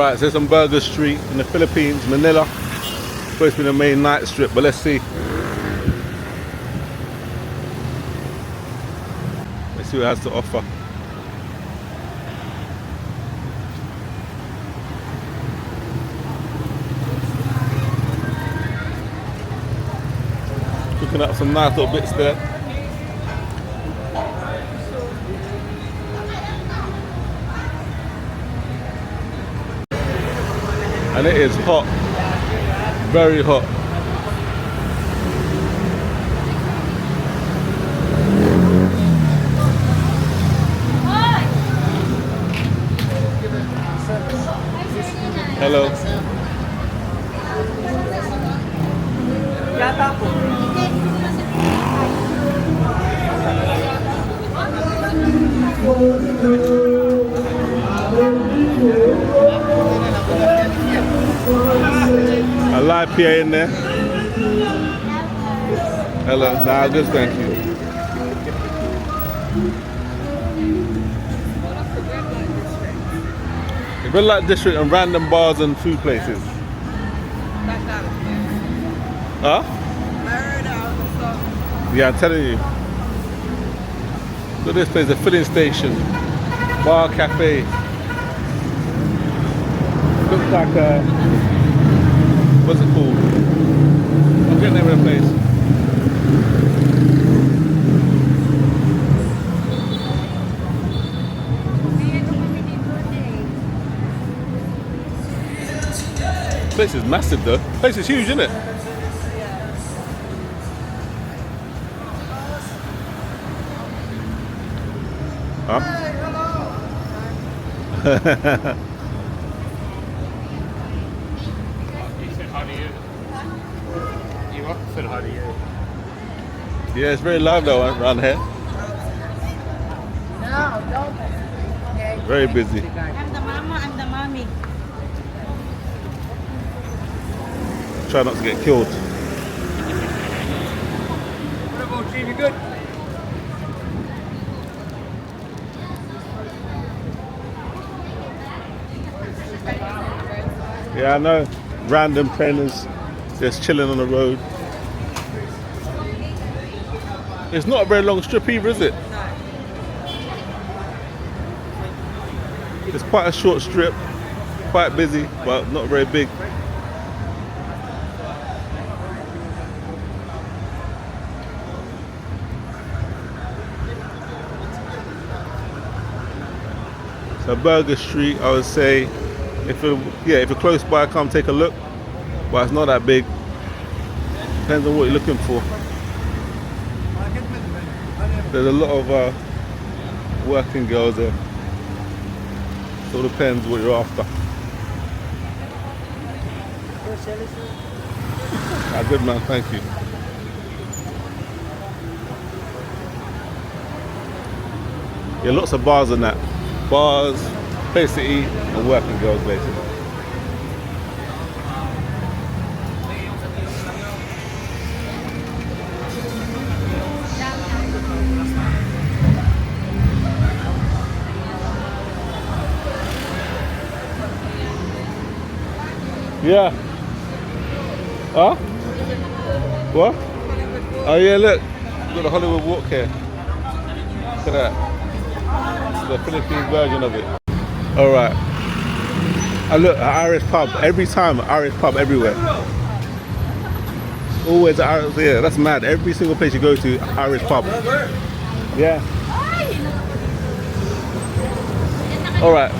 Alright, so it's on Burgos Street in the Philippines, Manila. Supposed to be the main night strip, but let's see. Let's see what it has to offer. Looking at some nice little bits there. And it is hot, very hot. Hello. A live PA in there. Hello. Nah, good, thank you. The red light district and random bars and food places. Huh? Yeah, I'm telling you. Look at this place, a filling station, bar, cafe. Looks like a, what's it called? I'm getting the name of the place. This place is massive though. This place is huge, isn't it? Huh? Yeah, it's very live though around here. Very busy. I'm the mama, I'm the mommy. Try not to get killed. What about Steve? You good? Yeah, I know. Random trainers just chilling on the road. It's not a very long strip either, is it? It's quite a short strip, quite busy, but not very big. So Burgos Street, I would say, if you're close by, come take a look. But it's not that big. Depends on what you're looking for. There's a lot of working girls there. So it depends what you're after. Ah, good man, thank you. Yeah, lots of bars and that. Bars, place to eat, and working girls basically. Yeah. Huh? What? Oh yeah, look. We've got the Hollywood Walk here. Look at that. The Philippine version of it. Alright. I look, an Irish pub. Every time, an Irish pub everywhere. Always an Irish, yeah, that's mad. Every single place you go to, Irish pub. Yeah. Alright.